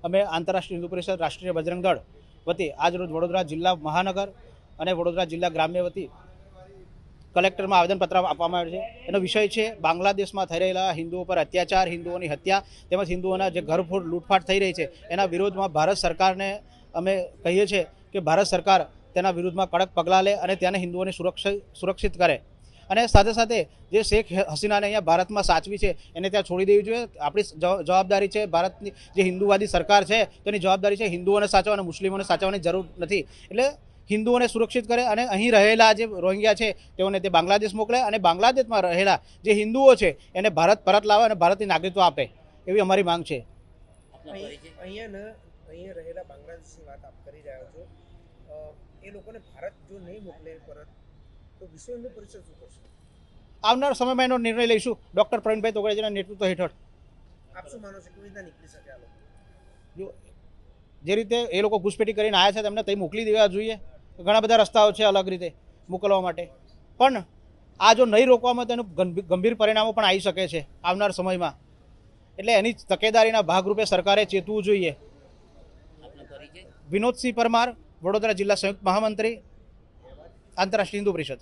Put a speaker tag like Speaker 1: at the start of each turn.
Speaker 1: અમે આંતરરાષ્ટ્રીય હિન્દુ પરિષદ રાષ્ટ્રીય બજરંગ દળ વતી આજરોજ વડોદરા જિલ્લા મહાનગર અને વડોદરા જિલ્લા ગ્રામ્ય વતી કલેક્ટરમાં આવેદનપત્ર આપવામાં આવ્યું છે। એનો વિષય છે બાંગ્લાદેશમાં થઈ રહેલા હિન્દુઓ પર અત્યાચાર, હિન્દુઓની હત્યા તેમજ હિન્દુઓના જે ઘરફોડ લૂંટફાટ થઈ રહી છે એના વિરોધમાં ભારત સરકારને અમે કહીએ છીએ કે ભારત સરકાર તેના વિરુદ્ધમાં કડક પગલાં લે અને ત્યાંને હિન્દુઓને સુરક્ષિત કરે અને સાથે સાથે જે શેખ હસીનાને અહીંયા ભારતમાં સાચવી છે એને ત્યાં છોડી દેવી જોઈએ। આપણી જવાબદારી છે, ભારતની જે હિન્દુવાદી સરકાર છે તેની જવાબદારી છે હિન્દુઓને સાચવવા અને મુસ્લિમોને સાચવવાની જરૂર નથી। એટલે હિન્દુઓને સુરક્ષિત કરે અને અહીં રહેલા જે રોહિંગ્યા છે તેઓને તે બાંગ્લાદેશ મોકલે અને બાંગ્લાદેશમાં રહેલા જે હિન્દુઓ છે એને ભારત પરત લાવે અને ભારતની નાગરિકત્વ આપે એવી અમારી માંગ છે।
Speaker 2: અહીંયા રહેલા બાંગ્લાદેશની વાત આપ કરી રહ્યા છો, એ લોકોને ભારત જો નહીં મોકલે પરત તો વિશ્વ હિન્દુ પરિષદ શું કરશે?
Speaker 1: આવનાર સમયમાં એનો નિર્ણય લઈશું ડૉક્ટર પ્રવીણભાઈ તોગડિયાના નેતૃત્વ હેઠળ।
Speaker 2: આપ શું માનો છો, કેવી રીતના નીકળી શકે આ લોકો?
Speaker 1: જો જે રીતે એ લોકો ઘૂસપેઠી કરીને આવ્યા છે તેમને ત્યાં મોકલી દેવા જોઈએ। ઘણા બધા રસ્તાઓ છે અલગ રીતે મોકલવા માટે, પણ આ જો નહીં રોકવામાં તો એનું ગંભીર પરિણામો પણ આવી શકે છે આવનાર સમયમાં। એટલે એની તકેદારીના ભાગરૂપે સરકારે ચેતવું જોઈએ। વિનોદસિંહ પરમાર, વડોદરા જિલ્લા સંયુક્ત મહામંત્રી, આંતરરાષ્ટ્રીય હિન્દુ પરિષદ।